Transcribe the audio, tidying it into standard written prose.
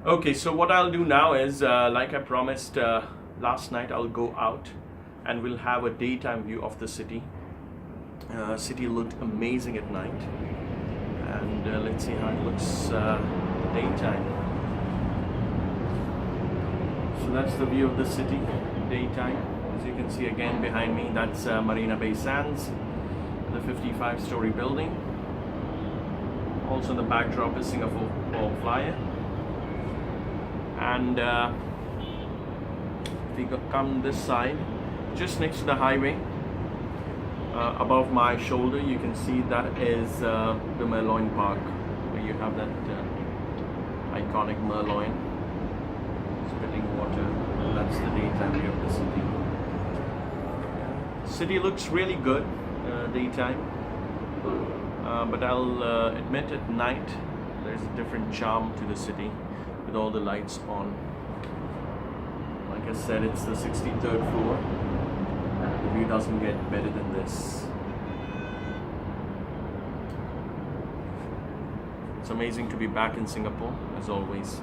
Okay, so what I'll do now is, like I promised last night, I'll go out and we'll have a daytime view of the city. City looked amazing at night, and let's see how it looks daytime. So that's the view of the city daytime. As you can see again behind me, that's Marina Bay Sands, the 55-story building. Also in the backdrop is Singapore Flyer. And if we come this side, just next to the highway, above my shoulder, you can see that is the Merlion Park, where you have that iconic Merlion spitting water. That's the daytime view of the city. City looks really good daytime, but I'll admit at night there's a different charm to the city with all the lights on. Like I said, it's the 63rd floor. The view doesn't get better than this. It's amazing to be back in Singapore, as always.